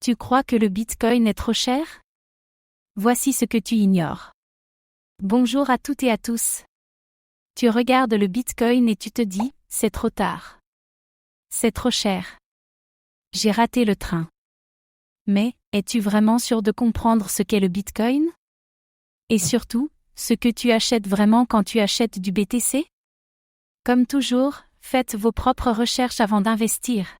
Tu crois que le Bitcoin est trop cher? Voici ce que tu ignores. Bonjour à toutes et à tous. Tu regardes le Bitcoin et tu te dis, c'est trop tard. C'est trop cher. J'ai raté le train. Mais, es-tu vraiment sûr de comprendre ce qu'est le Bitcoin? Et surtout, ce que tu achètes vraiment quand tu achètes du BTC? Comme toujours, faites vos propres recherches avant d'investir.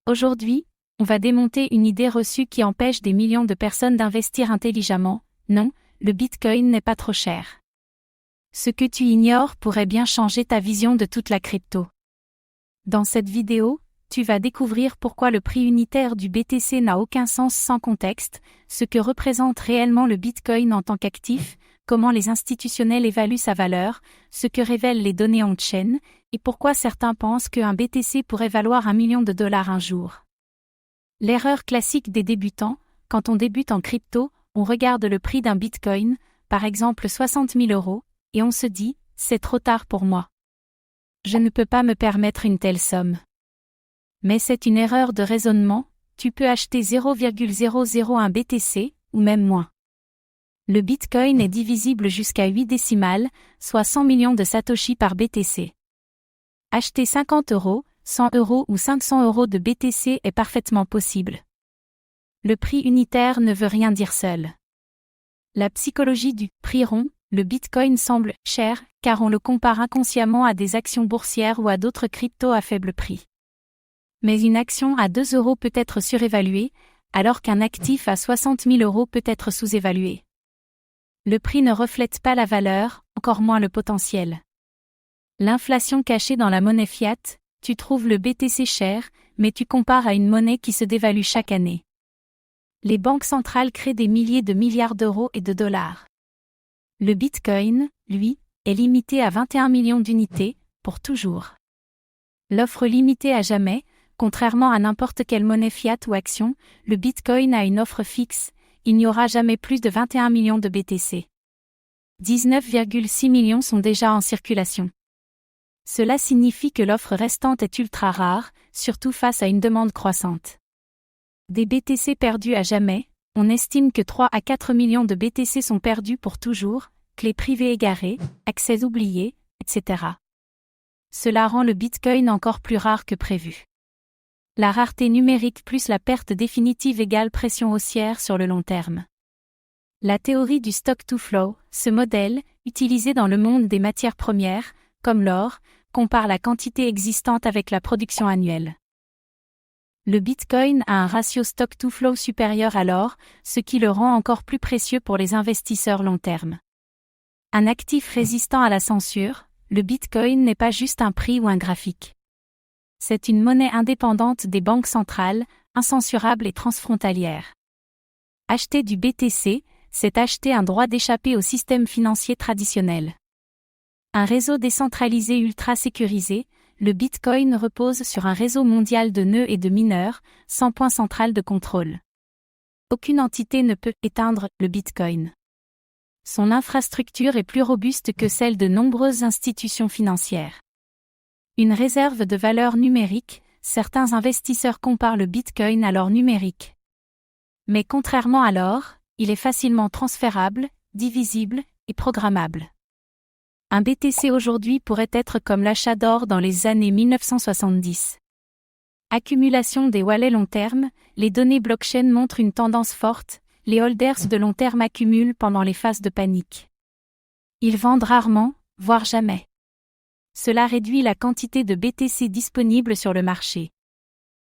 Aujourd'hui, on va démonter une idée reçue qui empêche des millions de personnes d'investir intelligemment. Non, le Bitcoin n'est pas trop cher. Ce que tu ignores pourrait bien changer ta vision de toute la crypto. Dans cette vidéo, tu vas découvrir pourquoi le prix unitaire du BTC n'a aucun sens sans contexte, ce que représente réellement le Bitcoin en tant qu'actif, comment les institutionnels évaluent sa valeur, ce que révèlent les données on-chain, et pourquoi certains pensent qu'un BTC pourrait valoir $1 million un jour. L'erreur classique des débutants, quand on débute en crypto, on regarde le prix d'un Bitcoin, par exemple 60 000 €, et on se dit, c'est trop tard pour moi. Je ne peux pas me permettre une telle somme. Mais c'est une erreur de raisonnement, tu peux acheter 0,001 BTC, ou même moins. Le Bitcoin est divisible jusqu'à 8 décimales, soit 100 millions de Satoshi par BTC. Acheter 50 €, 100 € ou 500 € de BTC est parfaitement possible. Le prix unitaire ne veut rien dire seul. La psychologie du prix rond, le Bitcoin semble cher, car on le compare inconsciemment à des actions boursières ou à d'autres cryptos à faible prix. Mais une action à 2 € peut être surévaluée, alors qu'un actif à 60 000 € peut être sous-évalué. Le prix ne reflète pas la valeur, encore moins le potentiel. L'inflation cachée dans la monnaie fiat, tu trouves le BTC cher, mais tu compares à une monnaie qui se dévalue chaque année. Les banques centrales créent des milliers de milliards d'euros et de dollars. Le Bitcoin, lui, est limité à 21 millions d'unités, pour toujours. L'offre limitée à jamais, contrairement à n'importe quelle monnaie fiat ou action, le Bitcoin a une offre fixe, il n'y aura jamais plus de 21 millions de BTC. 19,6 millions sont déjà en circulation. Cela signifie que l'offre restante est ultra rare, surtout face à une demande croissante. Des BTC perdus à jamais, on estime que 3 à 4 millions de BTC sont perdus pour toujours, clés privées égarées, accès oubliés, etc. Cela rend le Bitcoin encore plus rare que prévu. La rareté numérique plus la perte définitive égale pression haussière sur le long terme. La théorie du stock to flow, ce modèle, utilisé dans le monde des matières premières, comme l'or, compare la quantité existante avec la production annuelle. Le Bitcoin a un ratio stock to flow supérieur à l'or, ce qui le rend encore plus précieux pour les investisseurs long terme. Un actif résistant à la censure, le Bitcoin n'est pas juste un prix ou un graphique. C'est une monnaie indépendante des banques centrales, incensurable et transfrontalière. Acheter du BTC, c'est acheter un droit d'échapper au système financier traditionnel. Un réseau décentralisé ultra sécurisé, le Bitcoin repose sur un réseau mondial de nœuds et de mineurs, sans point central de contrôle. Aucune entité ne peut éteindre le Bitcoin. Son infrastructure est plus robuste que celle de nombreuses institutions financières. Une réserve de valeur numérique, certains investisseurs comparent le Bitcoin à l'or numérique. Mais contrairement à l'or, il est facilement transférable, divisible et programmable. Un BTC aujourd'hui pourrait être comme l'achat d'or dans les années 1970. Accumulation des wallets long terme, les données blockchain montrent une tendance forte, les holders de long terme accumulent pendant les phases de panique. Ils vendent rarement, voire jamais. Cela réduit la quantité de BTC disponible sur le marché.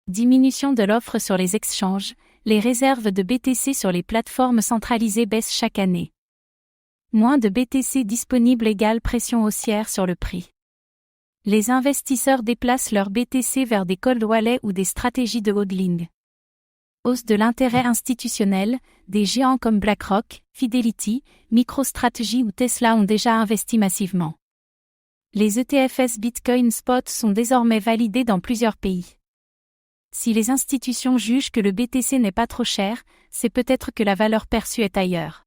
Diminution de l'offre sur les exchanges, les réserves de BTC sur les plateformes centralisées baissent chaque année. Moins de BTC disponibles égale pression haussière sur le prix. Les investisseurs déplacent leurs BTC vers des cold wallets ou des stratégies de hodling. Hausse de l'intérêt institutionnel, des géants comme BlackRock, Fidelity, MicroStrategy ou Tesla ont déjà investi massivement. Les ETFs Bitcoin Spot sont désormais validés dans plusieurs pays. Si les institutions jugent que le BTC n'est pas trop cher, c'est peut-être que la valeur perçue est ailleurs.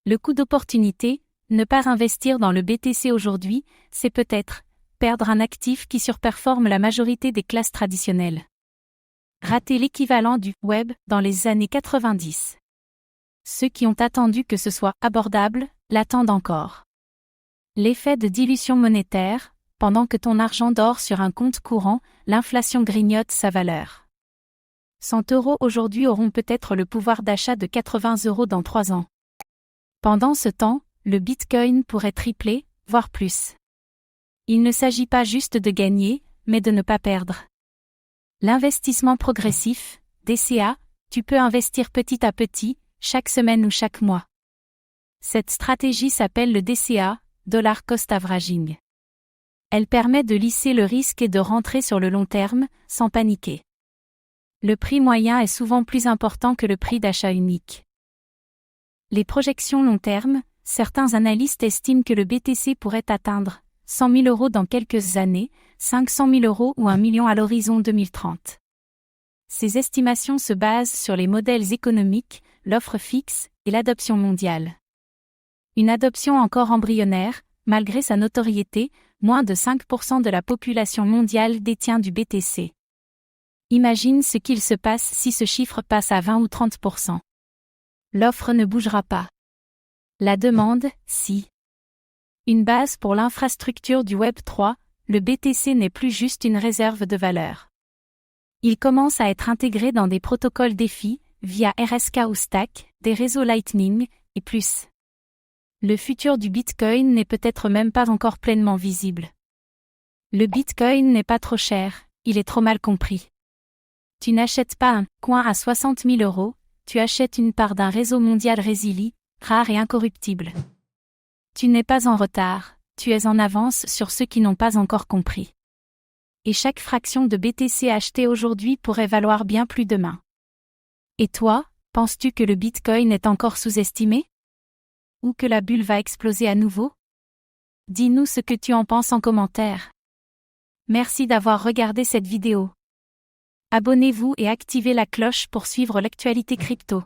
Le coût d'opportunité, ne pas investir dans le BTC aujourd'hui, c'est peut-être perdre un actif qui surperforme la majorité des classes traditionnelles. Rater l'équivalent du web dans les années 90. Ceux qui ont attendu que ce soit abordable, l'attendent encore. L'effet de dilution monétaire, pendant que ton argent dort sur un compte courant, l'inflation grignote sa valeur. 100 € aujourd'hui auront peut-être le pouvoir d'achat de 80 € dans 3 ans. Pendant ce temps, le Bitcoin pourrait tripler, voire plus. Il ne s'agit pas juste de gagner, mais de ne pas perdre. L'investissement progressif, DCA, tu peux investir petit à petit, chaque semaine ou chaque mois. Cette stratégie s'appelle le DCA, Dollar Cost Averaging. Elle permet de lisser le risque et de rentrer sur le long terme, sans paniquer. Le prix moyen est souvent plus important que le prix d'achat unique. Les projections long terme, certains analystes estiment que le BTC pourrait atteindre 100 000 € dans quelques années, 500 000 € ou 1 million à l'horizon 2030. Ces estimations se basent sur les modèles économiques, l'offre fixe et l'adoption mondiale. Une adoption encore embryonnaire, malgré sa notoriété, moins de 5% de la population mondiale détient du BTC. Imagine ce qu'il se passe si ce chiffre passe à 20 ou 30%. L'offre ne bougera pas. La demande, si. Une base pour l'infrastructure du Web 3, le BTC n'est plus juste une réserve de valeur. Il commence à être intégré dans des protocoles DeFi, via RSK ou Stack, des réseaux Lightning, et plus. Le futur du Bitcoin n'est peut-être même pas encore pleinement visible. Le Bitcoin n'est pas trop cher, il est trop mal compris. Tu n'achètes pas un coin à 60 000 €, tu achètes une part d'un réseau mondial résilient, rare et incorruptible. Tu n'es pas en retard, tu es en avance sur ceux qui n'ont pas encore compris. Et chaque fraction de BTC achetée aujourd'hui pourrait valoir bien plus demain. Et toi, penses-tu que le Bitcoin est encore sous-estimé? Ou que la bulle va exploser à nouveau? Dis-nous ce que tu en penses en commentaire. Merci d'avoir regardé cette vidéo. Abonnez-vous et activez la cloche pour suivre l'actualité crypto.